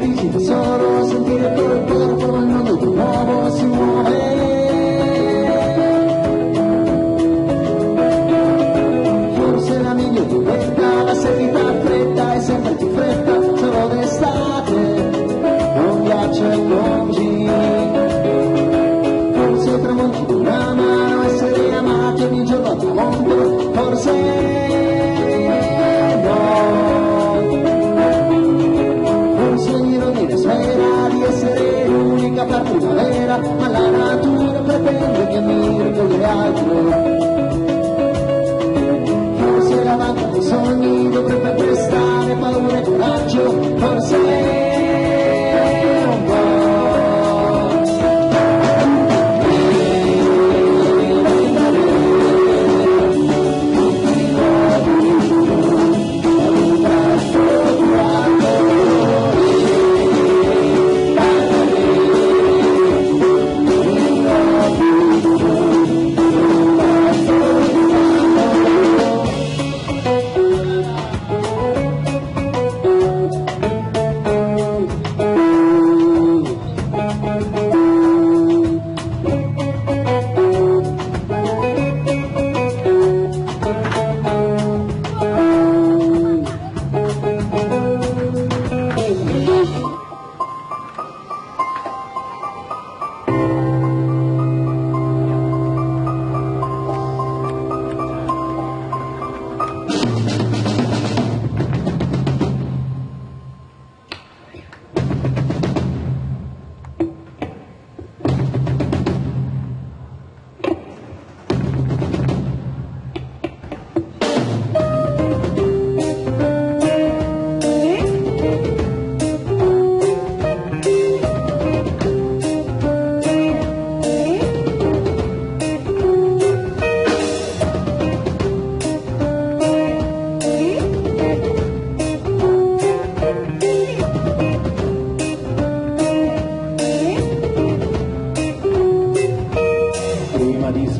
difficile solo sentire che il corpo il mondo di nuovo si muove. Forse la meglio diventa la seguita fredda e sempre più fredda, solo d'estate, con ghiaccio e congi. Forse i tramonti di una mano, essere amati ogni giorno a tramonto, forse no. Forse l'ironia spera di essere l'unica per primavera, ma la natura pretende che ammiri con le altre. Forse la banca dei sogni dovrebbe prestare paura e coraggio, forse un po'.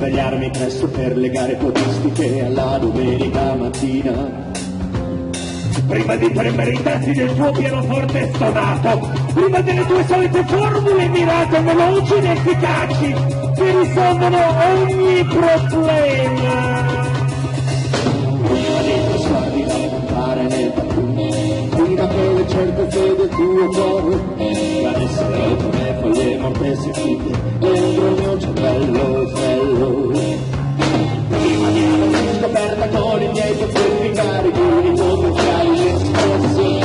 Svegliarmi presto per le gare podistiche alla domenica mattina. Prima di premere i tasti del tuo pianoforte stonato, prima delle tue solite formule mirate, veloci ed efficaci, che risolvono ogni problema. Prima dei tuoi sguardi da montare nel balcone, prima che le certezze del tuo cuore cadessero come foglie morte sentite dentro il mio cervello svello. Prima di averti scoperta con i miei poteri carichi di potenziali espressi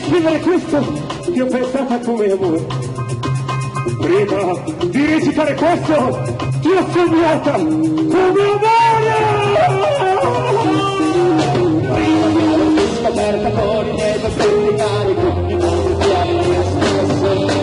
scrivere questo ti ho pensato come amore. Prima di recitare questo ti ho sognata come amore. Prima di averti scoperta con i miei poteri carico di potenziali espressi.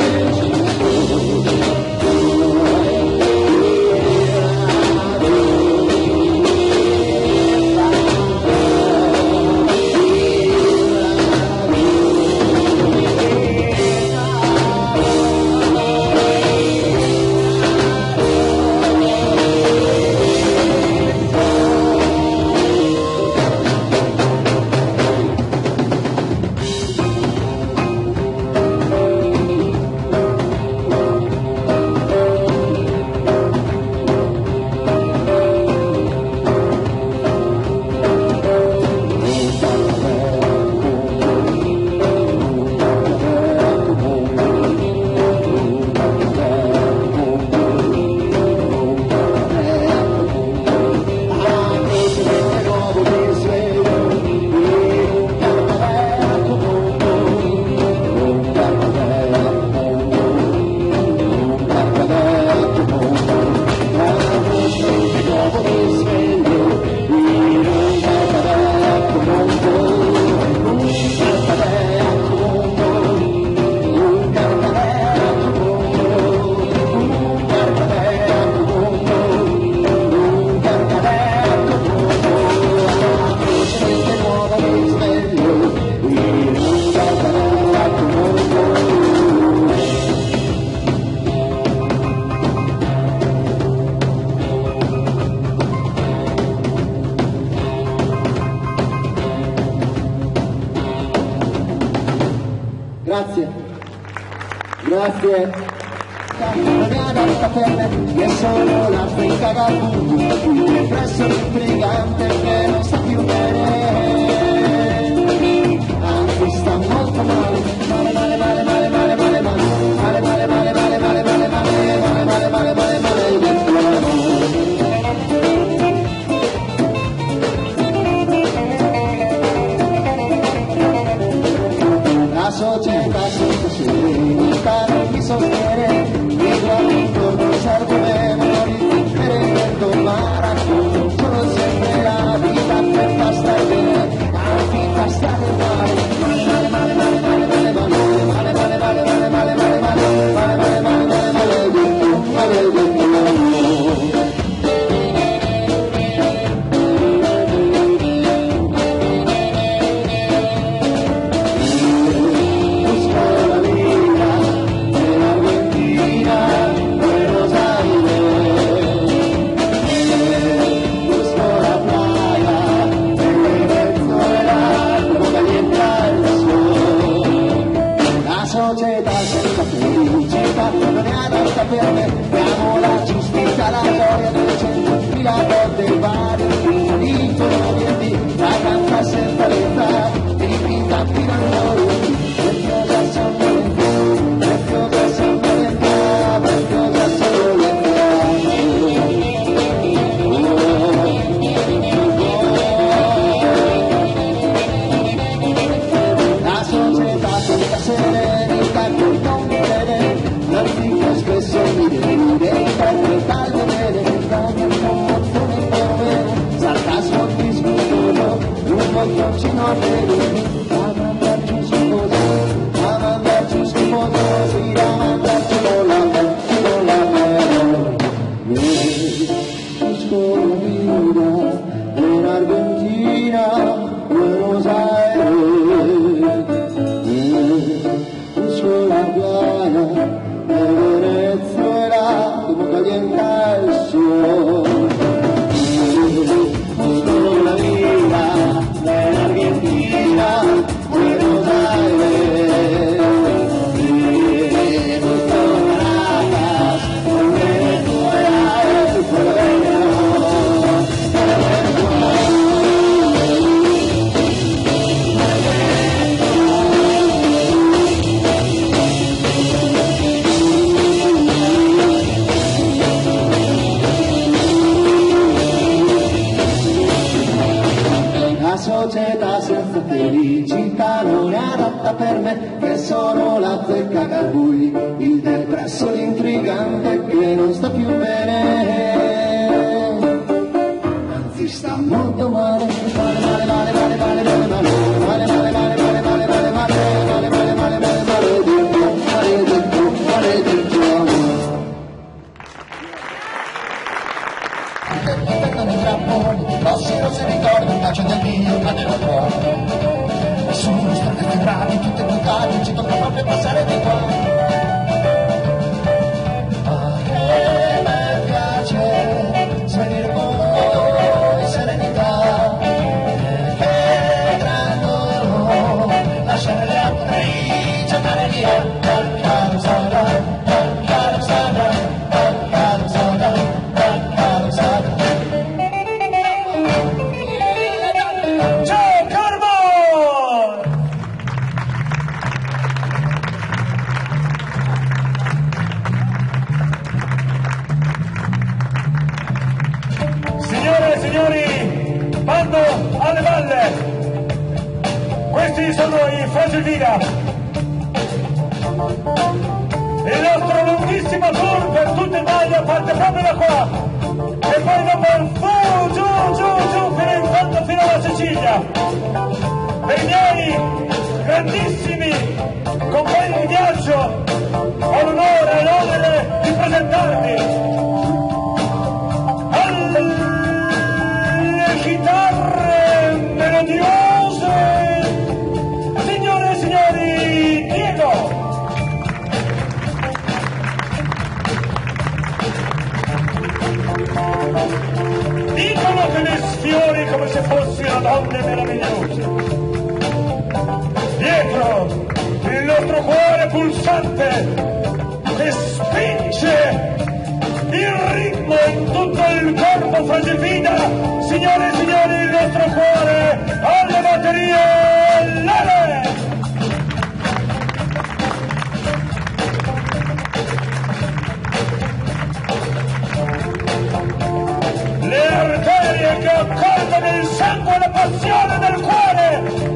Grazie. Grazie. Non è adatta per me, che sono l'Africa Gabubu, il depresso intrigante che non sta più bene. Anzi sta molto male, male male male male male male male male male male male male male male male male male male dentro la società senza serenità non mi sostiene, mi guardo intorno servo memoria di per maracco, sono sempre la vita per far stare bene, la vita stare male, male male male male male male male male male male male male male male male male male maledetto. Società senza felicità non è adatta per me, amo la giustizia, la gloria delle 100.000 volte varie, il tono di la canta senza l'età, dipinta fino a noi, preziosa sonnolenta, preziosa sonnolenta, preziosa sonnolenta. La società senza serenità che non mi vede, l'antico spesso mi delude, interpretarlo bene, ogni commozione per me, sarcasmo disgustoso, un bottoncino a bere, da mandarci schifoso, da mandarci schifoso, sì, da mandarci con la mano. Busco la vida en Argentina, Buenos Aires, busco la playa de Venezuela, como calienta el sol. Busco la vida en Argentina, Buenos Aires, busco Caracas, Venezuela, la società senza felicità non è adatta per me, che sono la zecca Garbugli, il depresso, l'intrigante che non sta più bene, anzi sta molto male, male male male male male male male male male male male male male male male male male maledetto, maledetto, maledetto amore. L'inverno di Giappone, rossi rossi ricordi, un bacio del mio padre lo cuore. Nessuno sta cattedrali, tutte bucate, ci tocca proprio passare di qua. Ma che mi piace svenire con voi serenità, e che gran dolore lasciare le attrici andare via dal caro Sada, dal caro Sada, dal caro Sada, dal caro Sada. Ciao Carbon! Signore e signori, bando alle balle! Questi sono i Fragilvina. Il nostro lunghissimo tour per tutta Italia parte proprio da qua. E poi dopo giù, fino in fondo, fino alla Sicilia. Per i miei grandissimi compagni di viaggio, ho l'onore e l'onere di presentarvi alle chitarre melodiose, signore e signori, Diego! Dicono che le sfiori come se fossero donne meravigliose. Dietro il nostro pulsante che spinge il ritmo in tutto il corpo fragifida. Signore e signori, il nostro cuore alle batterie Lele! Le arterie che accolgono il sangue e la passione del cuore.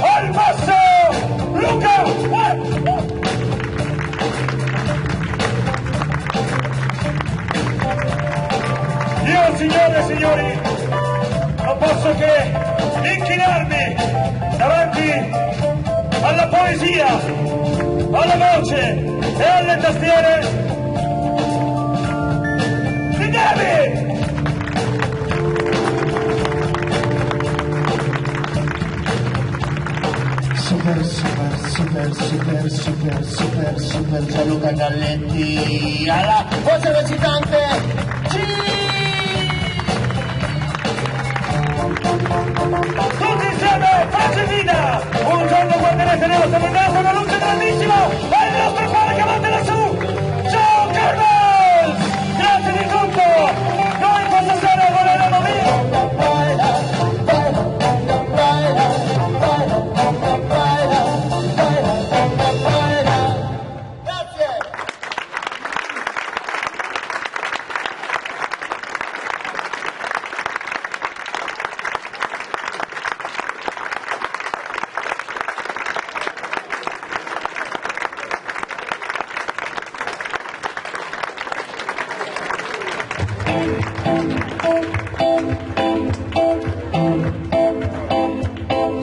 Al passo, Luca! Io, signore e signori, non posso che inchinarmi davanti alla poesia, alla voce e alle tastiere di David! Super Gianluca Galletti alla voce recitante Tutti insieme, Fragilina! Un giorno guarderete nella terminata una luce grandissima e il nostro cuore che manda lassù! Ciao Carlos! Grazie di tutto! Noi questa sera voleremo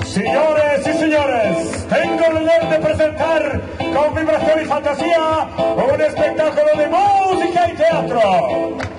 Signores y señores, tengo el honor de presentar con vibración y fantasía un espectáculo de música y teatro.